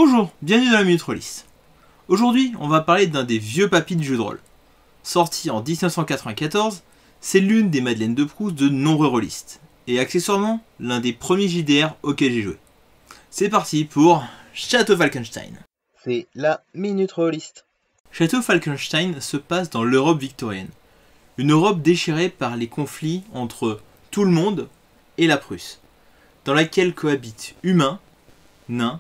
Bonjour, bienvenue dans la Minute Rolliste. Aujourd'hui, on va parler d'un des vieux papis du jeu de rôle. Sorti en 1994, c'est l'une des Madeleines de Proust de nombreux rôlistes, et accessoirement, l'un des premiers JDR auxquels j'ai joué. C'est parti pour Château Falkenstein. C'est la Minute Rolliste. Château Falkenstein se passe dans l'Europe victorienne. Une Europe déchirée par les conflits entre tout le monde et la Prusse, dans laquelle cohabitent humains, nains,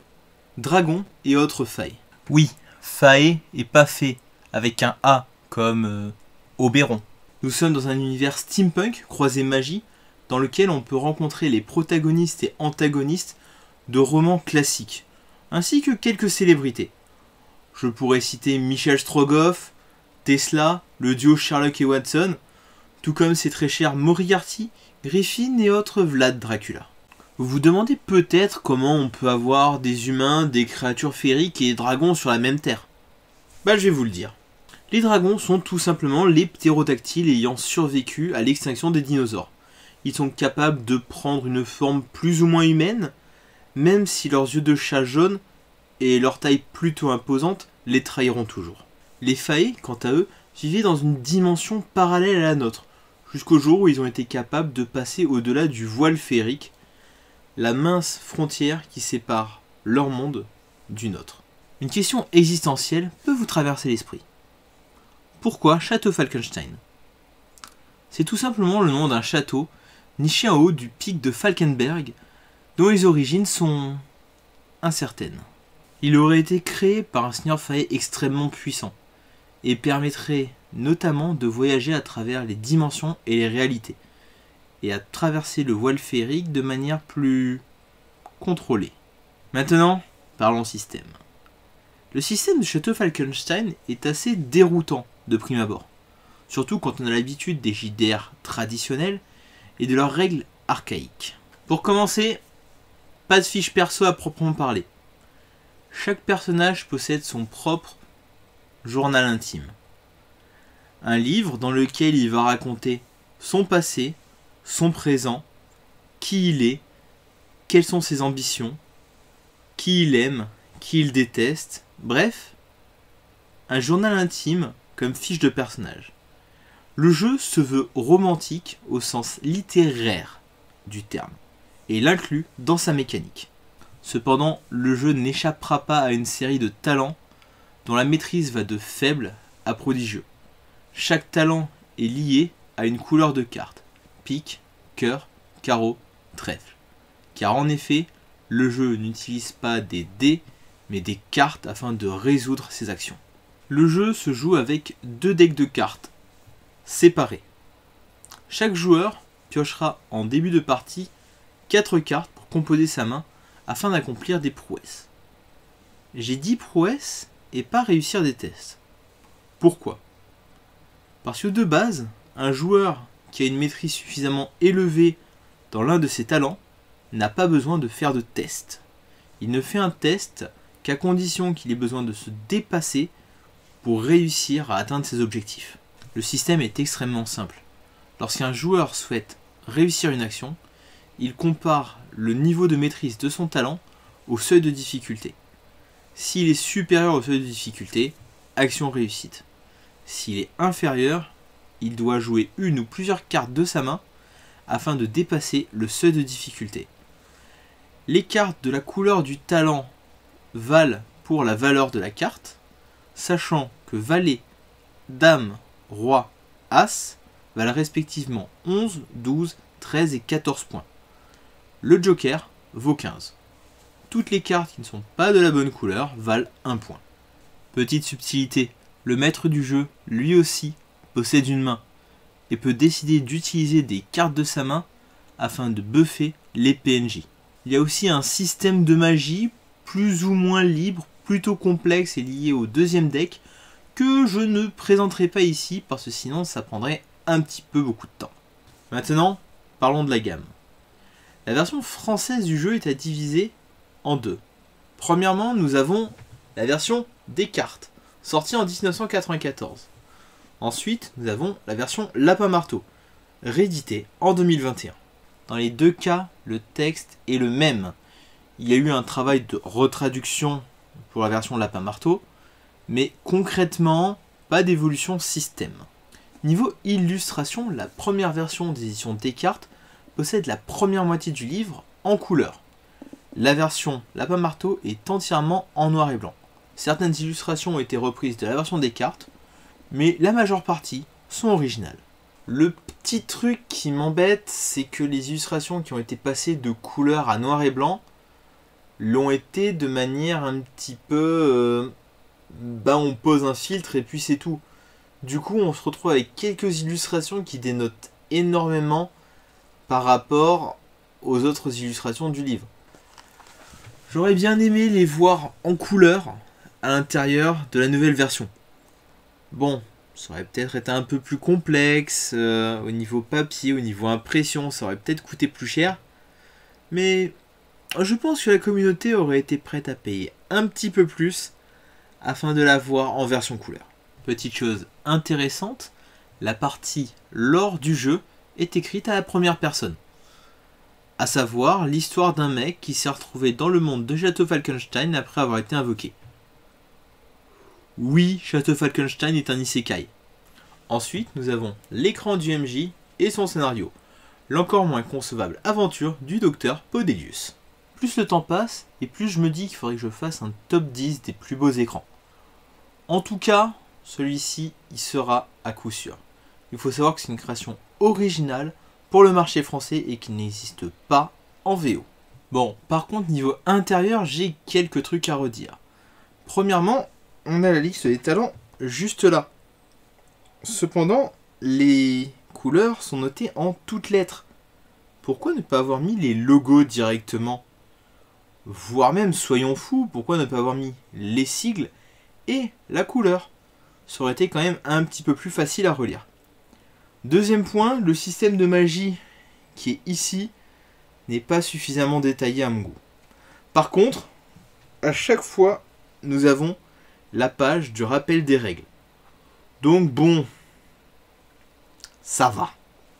dragons et autres failles. Oui, fae et pas fée, avec un A comme Oberon. Nous sommes dans un univers steampunk croisé magie, dans lequel on peut rencontrer les protagonistes et antagonistes de romans classiques, ainsi que quelques célébrités. Je pourrais citer Michel Strogoff, Tesla, le duo Sherlock et Watson, tout comme ses très chers Moriarty, Griffin et autres Vlad Dracula. Vous vous demandez peut-être comment on peut avoir des humains, des créatures féeriques et des dragons sur la même terre. Bah je vais vous le dire. Les dragons sont tout simplement les ptérodactyles ayant survécu à l'extinction des dinosaures. Ils sont capables de prendre une forme plus ou moins humaine, même si leurs yeux de chat jaunes et leur taille plutôt imposante les trahiront toujours. Les fae, quant à eux, vivaient dans une dimension parallèle à la nôtre, jusqu'au jour où ils ont été capables de passer au-delà du voile féerique, la mince frontière qui sépare leur monde du nôtre. Une question existentielle peut vous traverser l'esprit. Pourquoi Château Falkenstein ? C'est tout simplement le nom d'un château niché en haut du pic de Falkenberg, dont les origines sont incertaines. Il aurait été créé par un seigneur fae extrêmement puissant, et permettrait notamment de voyager à travers les dimensions et les réalités, et à traverser le voile féerique de manière plus contrôlée. Maintenant, parlons système. Le système de Château Falkenstein est assez déroutant de prime abord, surtout quand on a l'habitude des JDR traditionnels et de leurs règles archaïques. Pour commencer, pas de fiche perso à proprement parler. Chaque personnage possède son propre journal intime. Un livre dans lequel il va raconter son passé, son présent, qui il est, quelles sont ses ambitions, qui il aime, qui il déteste, bref, un journal intime comme fiche de personnage. Le jeu se veut romantique au sens littéraire du terme, et l'inclut dans sa mécanique. Cependant, le jeu n'échappera pas à une série de talents dont la maîtrise va de faible à prodigieux. Chaque talent est lié à une couleur de carte, pique, cœur, carreau, trèfle. Car en effet, le jeu n'utilise pas des dés, mais des cartes afin de résoudre ses actions. Le jeu se joue avec 2 decks de cartes, séparés. Chaque joueur piochera en début de partie 4 cartes pour composer sa main afin d'accomplir des prouesses. J'ai dit prouesses et pas réussir des tests. Pourquoi ? Parce que de base, un joueur qui a une maîtrise suffisamment élevée dans l'un de ses talents n'a pas besoin de faire de test. Il ne fait un test qu'à condition qu'il ait besoin de se dépasser pour réussir à atteindre ses objectifs. Le système est extrêmement simple. Lorsqu'un joueur souhaite réussir une action, il compare le niveau de maîtrise de son talent au seuil de difficulté. S'il est supérieur au seuil de difficulté, action réussite. S'il est inférieur, il doit jouer une ou plusieurs cartes de sa main afin de dépasser le seuil de difficulté. Les cartes de la couleur du talent valent pour la valeur de la carte, sachant que valet, dame, roi, as valent respectivement 11, 12, 13 et 14 points. Le joker vaut 15. Toutes les cartes qui ne sont pas de la bonne couleur valent 1 point. Petite subtilité, le maître du jeu, lui aussi, possède une main et peut décider d'utiliser des cartes de sa main afin de buffer les PNJ. Il y a aussi un système de magie plus ou moins libre, plutôt complexe et lié au deuxième deck que je ne présenterai pas ici parce que sinon ça prendrait un petit peu beaucoup de temps. Maintenant, parlons de la gamme. La version française du jeu est à diviser en deux. Premièrement, nous avons la version des cartes, sortie en 1994. Ensuite, nous avons la version Lapin-Marteau, rééditée en 2021. Dans les deux cas, le texte est le même. Il y a eu un travail de retraduction pour la version Lapin-Marteau, mais concrètement, pas d'évolution système. Niveau illustration, la première version des éditions Descartes possède la première moitié du livre en couleur. La version Lapin-Marteau est entièrement en noir et blanc. Certaines illustrations ont été reprises de la version Descartes, mais la majeure partie sont originales. Le petit truc qui m'embête, c'est que les illustrations qui ont été passées de couleur à noir et blanc l'ont été de manière un petit peu... on pose un filtre et puis c'est tout. Du coup, on se retrouve avec quelques illustrations qui dénotent énormément par rapport aux autres illustrations du livre. J'aurais bien aimé les voir en couleur à l'intérieur de la nouvelle version. Bon, ça aurait peut-être été un peu plus complexe, au niveau papier, au niveau impression, ça aurait peut-être coûté plus cher. Mais je pense que la communauté aurait été prête à payer un petit peu plus afin de la voir en version couleur. Petite chose intéressante, la partie lore du jeu est écrite à la première personne. À savoir l'histoire d'un mec qui s'est retrouvé dans le monde de Château Falkenstein après avoir été invoqué. Oui, Château Falkenstein est un isekai. Ensuite, nous avons l'écran du MJ et son scénario. L'encore moins concevable aventure du docteur Podelius. Plus le temps passe, et plus je me dis qu'il faudrait que je fasse un top 10 des plus beaux écrans. En tout cas, celui-ci y sera à coup sûr. Il faut savoir que c'est une création originale pour le marché français et qu'il n'existe pas en VO. Bon, par contre, niveau intérieur, j'ai quelques trucs à redire. Premièrement, on a la liste des talents juste là. Cependant, les couleurs sont notées en toutes lettres. Pourquoi ne pas avoir mis les logos directement? Voire même, soyons fous, pourquoi ne pas avoir mis les sigles et la couleur? Ça aurait été quand même un petit peu plus facile à relire. Deuxième point, le système de magie qui est ici n'est pas suffisamment détaillé à mon goût. Par contre, à chaque fois, nous avons la page du rappel des règles. Donc bon, ça va.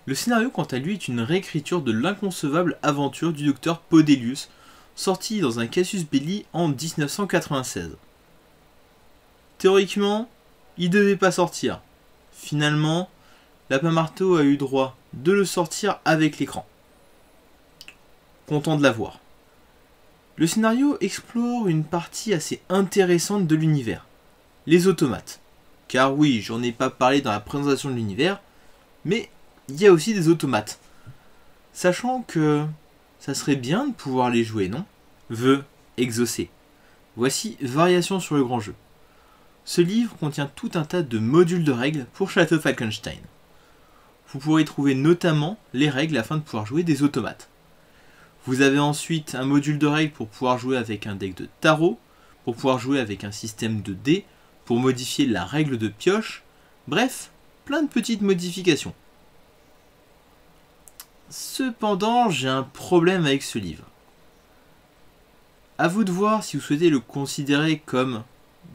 Le scénario, quant à lui, est une réécriture de l'inconcevable aventure du docteur Podelius, sorti dans un casus belli en 1996. Théoriquement, il devait pas sortir. Finalement, Lapin-Marteau a eu droit de le sortir avec l'écran. Content de l'avoir. Le scénario explore une partie assez intéressante de l'univers, les automates. Car oui, j'en ai pas parlé dans la présentation de l'univers, mais il y a aussi des automates. Sachant que ça serait bien de pouvoir les jouer, non? Vœux exaucés. Voici Variations sur le grand jeu. Ce livre contient tout un tas de modules de règles pour Château Falkenstein. Vous pourrez trouver notamment les règles afin de pouvoir jouer des automates. Vous avez ensuite un module de règles pour pouvoir jouer avec un deck de tarot, pour pouvoir jouer avec un système de dés, pour modifier la règle de pioche, bref, plein de petites modifications. Cependant, j'ai un problème avec ce livre. À vous de voir si vous souhaitez le considérer comme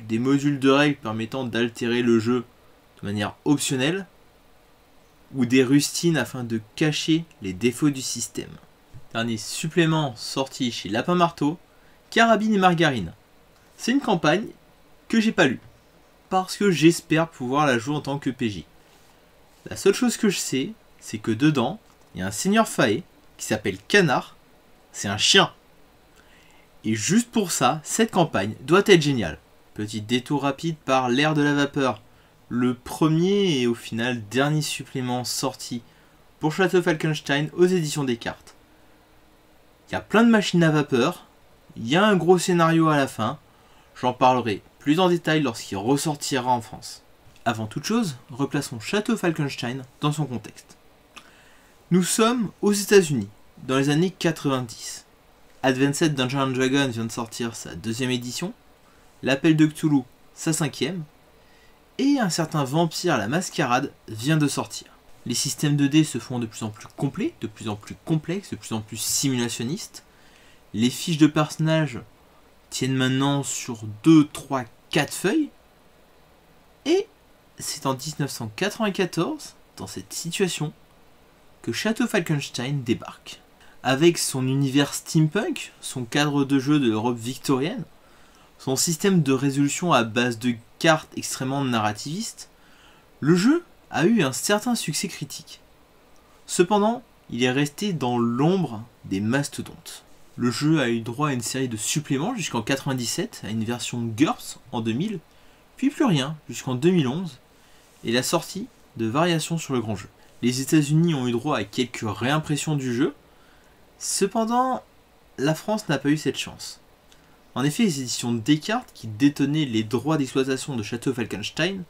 des modules de règles permettant d'altérer le jeu de manière optionnelle, ou des rustines afin de cacher les défauts du système. Dernier supplément sorti chez Lapin-Marteau, Carabine et Margarine. C'est une campagne que j'ai pas lue, parce que j'espère pouvoir la jouer en tant que PJ. La seule chose que je sais, c'est que dedans, il y a un seigneur Faé qui s'appelle Canard, c'est un chien. Et juste pour ça, cette campagne doit être géniale. Petit détour rapide par l'ère de la vapeur. Le premier et au final dernier supplément sorti pour Château Falkenstein aux éditions Descartes. Il y a plein de machines à vapeur, il y a un gros scénario à la fin, j'en parlerai plus en détail lorsqu'il ressortira en France. Avant toute chose, replaçons Château Falkenstein dans son contexte. Nous sommes aux États-Unis, dans les années 90. Advanced Dungeons & Dragons vient de sortir sa 2e édition, l'Appel de Cthulhu sa 5e, et un certain Vampire la Mascarade vient de sortir. Les systèmes de dés se font de plus en plus complets, de plus en plus complexes, de plus en plus simulationnistes. Les fiches de personnages tiennent maintenant sur 2, 3, 4 feuilles. Et c'est en 1994, dans cette situation, que Château Falkenstein débarque. Avec son univers steampunk, son cadre de jeu de l'Europe victorienne, Son système de résolution à base de cartes extrêmement narrativistes, le jeu a eu un certain succès critique. Cependant, il est resté dans l'ombre des mastodontes. Le jeu a eu droit à une série de suppléments jusqu'en 97, à une version GURPS en 2000, puis plus rien jusqu'en 2011, et la sortie de variations sur le grand jeu. Les États-Unis ont eu droit à quelques réimpressions du jeu, cependant, la France n'a pas eu cette chance. En effet, les éditions Descartes, qui détenaient les droits d'exploitation de Château Falkenstein,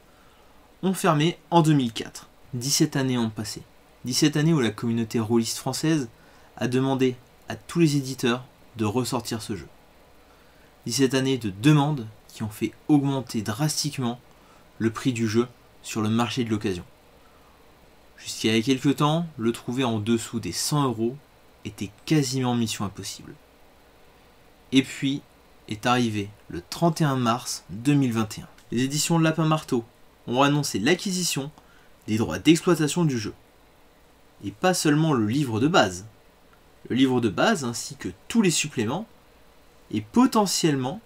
ont fermé en 2004. 17 années ont passé. 17 années où la communauté rôliste française a demandé à tous les éditeurs de ressortir ce jeu. 17 années de demandes qui ont fait augmenter drastiquement le prix du jeu sur le marché de l'occasion. Jusqu'à il y a quelques temps, le trouver en dessous des 100 € était quasiment mission impossible. Et puis est arrivé le 31 mars 2021. Les éditions Lapin Marteau ont annoncé l'acquisition des droits d'exploitation du jeu. Et pas seulement le livre de base. Le livre de base ainsi que tous les suppléments et potentiellement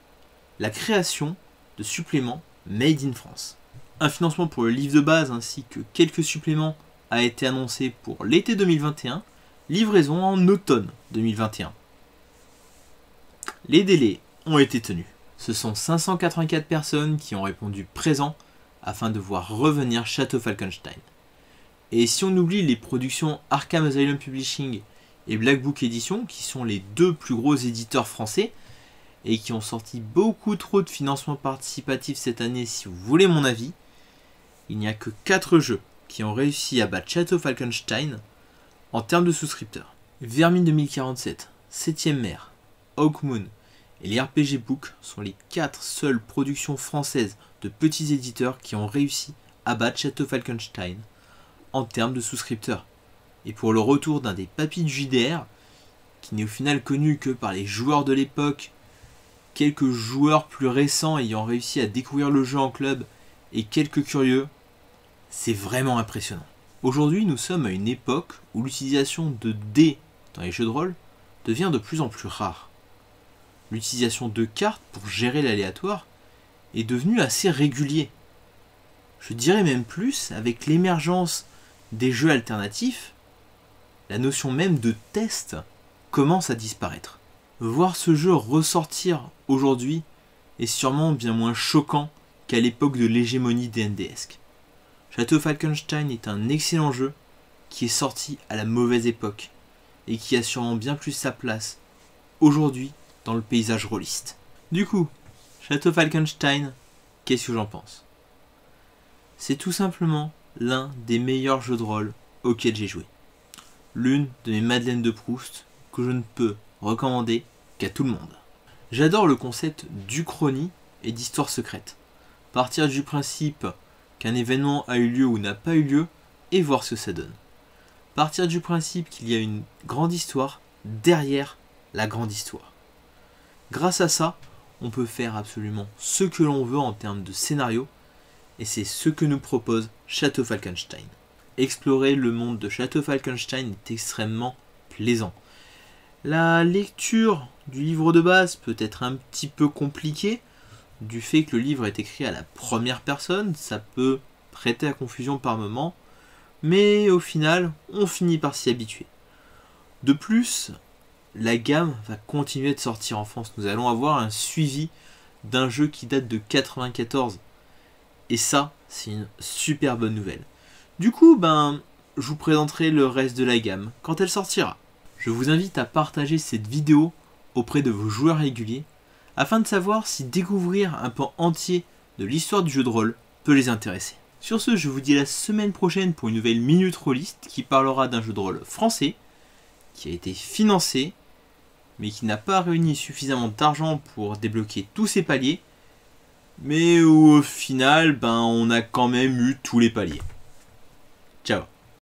la création de suppléments made in France. Un financement pour le livre de base ainsi que quelques suppléments a été annoncé pour l'été 2021, livraison en automne 2021. Les délais ont été tenus. Ce sont 584 personnes qui ont répondu présent afin de voir revenir Château Falkenstein. Et si on oublie les productions Arkham Asylum Publishing et Black Book Edition, qui sont les deux plus gros éditeurs français, et qui ont sorti beaucoup trop de financements participatifs cette année si vous voulez mon avis, il n'y a que 4 jeux qui ont réussi à battre Château Falkenstein en termes de souscripteurs. Vermine 2047, 7ème Mer, Hawkmoon et les RPG Book sont les 4 seules productions françaises de petits éditeurs qui ont réussi à battre Château Falkenstein en termes de souscripteurs. Et pour le retour d'un des papis du JDR, qui n'est au final connu que par les joueurs de l'époque, quelques joueurs plus récents ayant réussi à découvrir le jeu en club et quelques curieux, c'est vraiment impressionnant. Aujourd'hui, nous sommes à une époque où l'utilisation de dés dans les jeux de rôle devient de plus en plus rare. L'utilisation de cartes pour gérer l'aléatoire est devenue assez régulier. Je dirais même plus, avec l'émergence des jeux alternatifs, la notion même de test commence à disparaître. Voir ce jeu ressortir aujourd'hui est sûrement bien moins choquant qu'à l'époque de l'hégémonie D&D-esque. Château Falkenstein est un excellent jeu qui est sorti à la mauvaise époque et qui a sûrement bien plus sa place aujourd'hui dans le paysage rôliste. Du coup, Château Falkenstein, qu'est-ce que j'en pense? C'est tout simplement l'un des meilleurs jeux de rôle auxquels j'ai joué. L'une de mes madeleines de Proust que je ne peux recommander qu'à tout le monde. J'adore le concept d'Uchronie et d'histoire secrète. Partir du principe qu'un événement a eu lieu ou n'a pas eu lieu et voir ce que ça donne. Partir du principe qu'il y a une grande histoire derrière la grande histoire. Grâce à ça, on peut faire absolument ce que l'on veut en termes de scénario, et c'est ce que nous propose Château Falkenstein. Explorer le monde de Château Falkenstein est extrêmement plaisant. La lecture du livre de base peut être un petit peu compliquée, du fait que le livre est écrit à la première personne, ça peut prêter à confusion par moments, mais au final, on finit par s'y habituer. De plus, la gamme va continuer de sortir en France. Nous allons avoir un suivi d'un jeu qui date de 94. Et ça, c'est une super bonne nouvelle. Du coup, je vous présenterai le reste de la gamme quand elle sortira. Je vous invite à partager cette vidéo auprès de vos joueurs réguliers afin de savoir si découvrir un pan entier de l'histoire du jeu de rôle peut les intéresser. Sur ce, je vous dis à la semaine prochaine pour une nouvelle Minute Rôliste qui parlera d'un jeu de rôle français qui a été financé mais qui n'a pas réuni suffisamment d'argent pour débloquer tous ses paliers, mais où au final, on a quand même eu tous les paliers. Ciao.